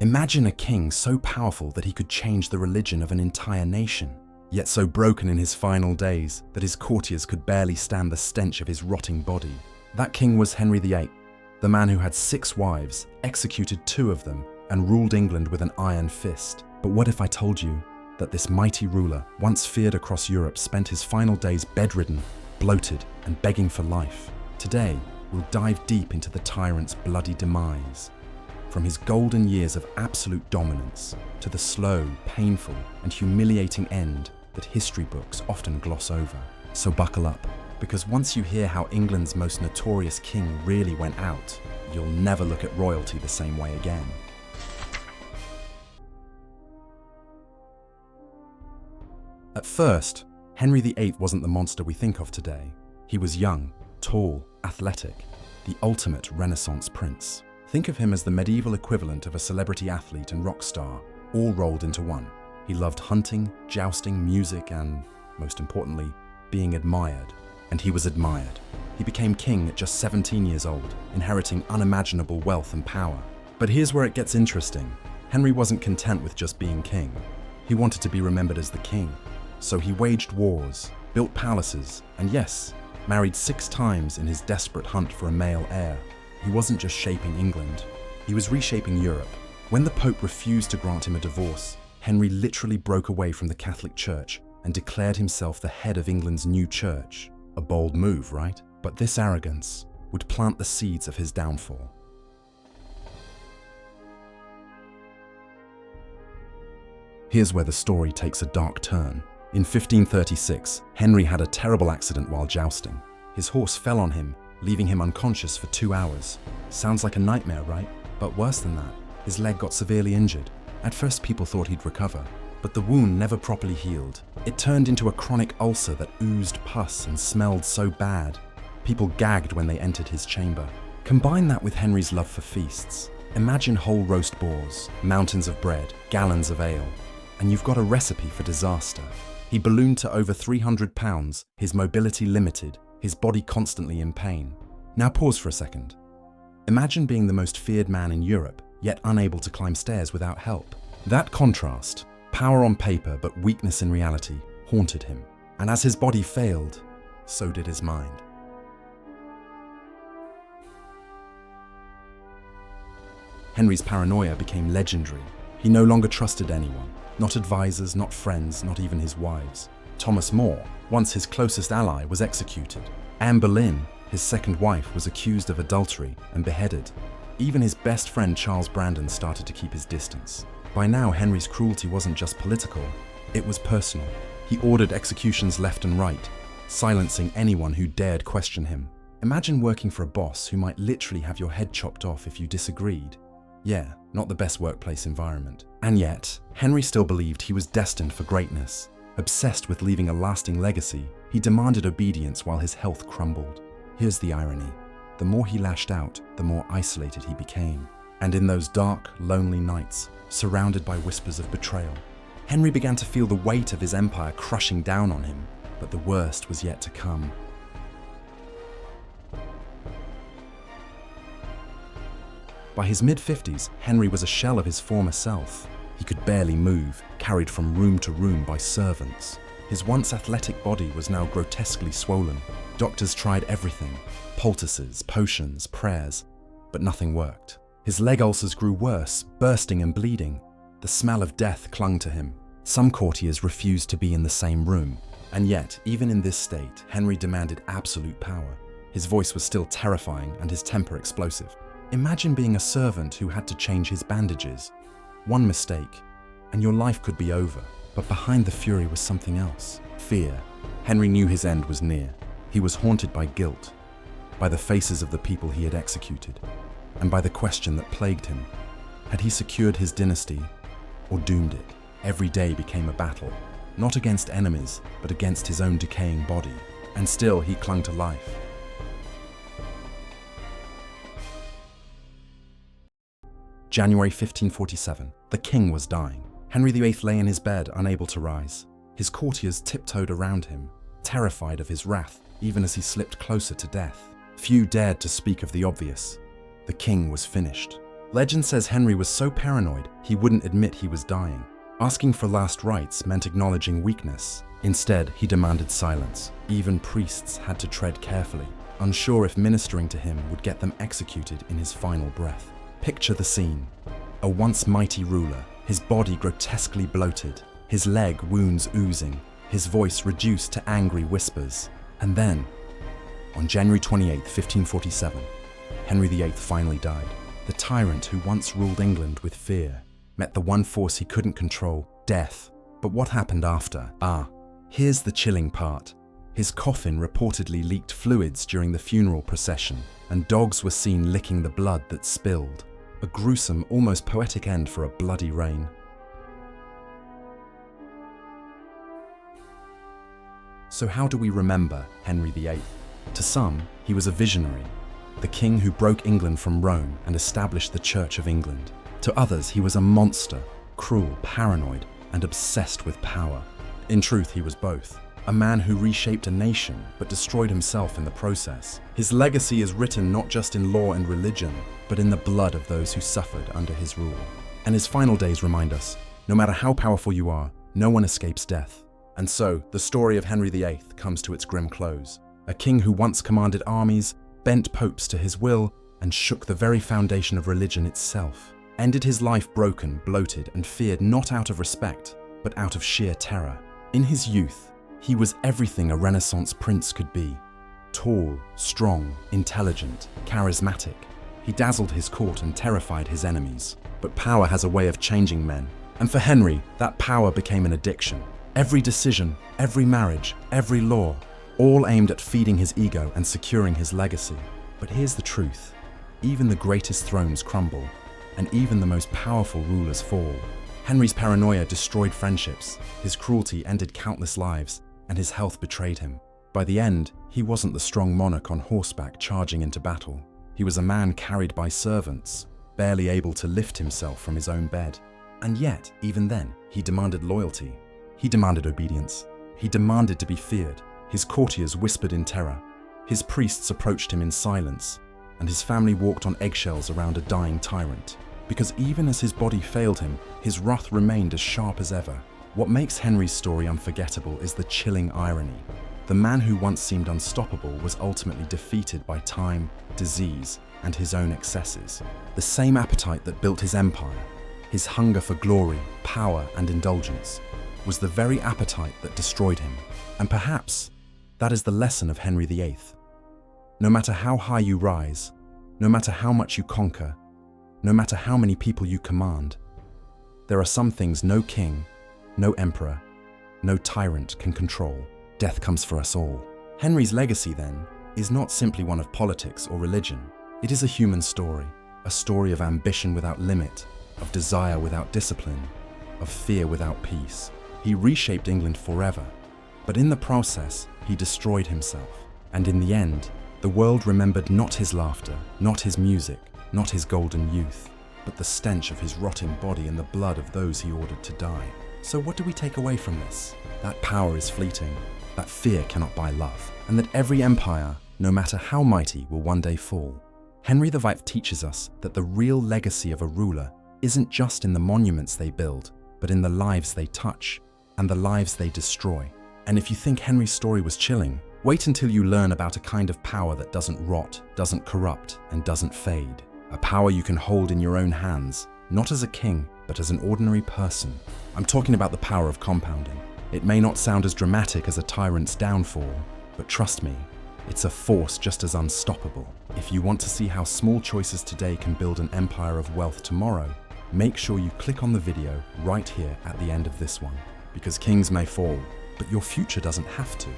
Imagine a king so powerful that he could change the religion of an entire nation, yet so broken in his final days that his courtiers could barely stand the stench of his rotting body. That king was Henry VIII, the man who had 6 wives, executed 2 of them, and ruled England with an iron fist. But what if I told you that this mighty ruler, once feared across Europe, spent his final days bedridden, bloated, and begging for life? Today, we'll dive deep into the tyrant's bloody demise. From his golden years of absolute dominance to the slow, painful, and humiliating end that history books often gloss over. So buckle up, because once you hear how England's most notorious king really went out, you'll never look at royalty the same way again. At first, Henry VIII wasn't the monster we think of today. He was young, tall, athletic, the ultimate Renaissance prince. Think of him as the medieval equivalent of a celebrity athlete and rock star, all rolled into one. He loved hunting, jousting, music, and, most importantly, being admired. And he was admired. He became king at just 17 years old, inheriting unimaginable wealth and power. But here's where it gets interesting. Henry wasn't content with just being king. He wanted to be remembered as the king. So he waged wars, built palaces, and yes, married 6 times in his desperate hunt for a male heir. He wasn't just shaping England, he was reshaping Europe. When the Pope refused to grant him a divorce, Henry literally broke away from the Catholic Church and declared himself the head of England's new church. A bold move, right? But this arrogance would plant the seeds of his downfall. Here's where the story takes a dark turn. In 1536, Henry had a terrible accident while jousting. His horse fell on him, leaving him unconscious for 2 hours. Sounds like a nightmare, right? But worse than that, his leg got severely injured. At first people thought he'd recover, but the wound never properly healed. It turned into a chronic ulcer that oozed pus and smelled so bad. People gagged when they entered his chamber. Combine that with Henry's love for feasts. Imagine whole roast boars, mountains of bread, gallons of ale, and you've got a recipe for disaster. He ballooned to over 300 pounds, his mobility limited, his body constantly in pain. Now pause for a second. Imagine being the most feared man in Europe, yet unable to climb stairs without help. That contrast, power on paper but weakness in reality, haunted him. And as his body failed, so did his mind. Henry's paranoia became legendary. He no longer trusted anyone, not advisors, not friends, not even his wives. Thomas More, once his closest ally, was executed. Anne Boleyn, his second wife, was accused of adultery and beheaded. Even his best friend Charles Brandon started to keep his distance. By now, Henry's cruelty wasn't just political, it was personal. He ordered executions left and right, silencing anyone who dared question him. Imagine working for a boss who might literally have your head chopped off if you disagreed. Yeah, not the best workplace environment. And yet, Henry still believed he was destined for greatness. Obsessed with leaving a lasting legacy, he demanded obedience while his health crumbled. Here's the irony. The more he lashed out, the more isolated he became. And in those dark, lonely nights, surrounded by whispers of betrayal, Henry began to feel the weight of his empire crushing down on him. But the worst was yet to come. By his mid-50s, Henry was a shell of his former self. He could barely move, carried from room to room by servants. His once athletic body was now grotesquely swollen. Doctors tried everything, poultices, potions, prayers, but nothing worked. His leg ulcers grew worse, bursting and bleeding. The smell of death clung to him. Some courtiers refused to be in the same room. And yet, even in this state, Henry demanded absolute power. His voice was still terrifying and his temper explosive. Imagine being a servant who had to change his bandages. One mistake, and your life could be over. But behind the fury was something else. Fear. Henry knew his end was near. He was haunted by guilt, by the faces of the people he had executed, and by the question that plagued him. Had he secured his dynasty, or doomed it? Every day became a battle, not against enemies, but against his own decaying body. And still he clung to life. January 1547, the king was dying. Henry VIII lay in his bed, unable to rise. His courtiers tiptoed around him, terrified of his wrath, even as he slipped closer to death. Few dared to speak of the obvious. The king was finished. Legend says Henry was so paranoid he wouldn't admit he was dying. Asking for last rites meant acknowledging weakness. Instead, he demanded silence. Even priests had to tread carefully, unsure if ministering to him would get them executed in his final breath. Picture the scene. A once mighty ruler, his body grotesquely bloated, his leg wounds oozing, his voice reduced to angry whispers. And then, on January 28, 1547, Henry VIII finally died. The tyrant who once ruled England with fear met the one force he couldn't control, death. But what happened after? Here's the chilling part. His coffin reportedly leaked fluids during the funeral procession, and dogs were seen licking the blood that spilled. A gruesome, almost poetic end for a bloody reign. So how do we remember Henry VIII? To some, he was a visionary, the king who broke England from Rome and established the Church of England. To others, he was a monster, cruel, paranoid, and obsessed with power. In truth, he was both. A man who reshaped a nation, but destroyed himself in the process. His legacy is written not just in law and religion, but in the blood of those who suffered under his rule. And his final days remind us, no matter how powerful you are, no one escapes death. And so, the story of Henry VIII comes to its grim close. A king who once commanded armies, bent popes to his will, and shook the very foundation of religion itself. Ended his life broken, bloated, and feared not out of respect, but out of sheer terror. In his youth, he was everything a Renaissance prince could be. Tall, strong, intelligent, charismatic. He dazzled his court and terrified his enemies. But power has a way of changing men. And for Henry, that power became an addiction. Every decision, every marriage, every law, all aimed at feeding his ego and securing his legacy. But here's the truth. Even the greatest thrones crumble, and even the most powerful rulers fall. Henry's paranoia destroyed friendships, his cruelty ended countless lives, and his health betrayed him. By the end, he wasn't the strong monarch on horseback charging into battle. He was a man carried by servants, barely able to lift himself from his own bed. And yet, even then, he demanded loyalty. He demanded obedience. He demanded to be feared. His courtiers whispered in terror. His priests approached him in silence, and his family walked on eggshells around a dying tyrant. Because even as his body failed him, his wrath remained as sharp as ever. What makes Henry's story unforgettable is the chilling irony. The man who once seemed unstoppable was ultimately defeated by time, disease, and his own excesses. The same appetite that built his empire, his hunger for glory, power, and indulgence, was the very appetite that destroyed him. And perhaps that is the lesson of Henry VIII. No matter how high you rise, no matter how much you conquer, no matter how many people you command, there are some things no king, no emperor, no tyrant can control. Death comes for us all. Henry's legacy, then, is not simply one of politics or religion. It is a human story, a story of ambition without limit, of desire without discipline, of fear without peace. He reshaped England forever, but in the process, he destroyed himself. And in the end, the world remembered not his laughter, not his music, not his golden youth, but the stench of his rotting body and the blood of those he ordered to die. So what do we take away from this? That power is fleeting, that fear cannot buy love, and that every empire, no matter how mighty, will one day fall. Henry VIII teaches us that the real legacy of a ruler isn't just in the monuments they build, but in the lives they touch and the lives they destroy. And if you think Henry's story was chilling, wait until you learn about a kind of power that doesn't rot, doesn't corrupt, and doesn't fade. A power you can hold in your own hands, not as a king, but as an ordinary person. I'm talking about the power of compounding. It may not sound as dramatic as a tyrant's downfall, but trust me, it's a force just as unstoppable. If you want to see how small choices today can build an empire of wealth tomorrow, make sure you click on the video right here at the end of this one. Because kings may fall, but your future doesn't have to.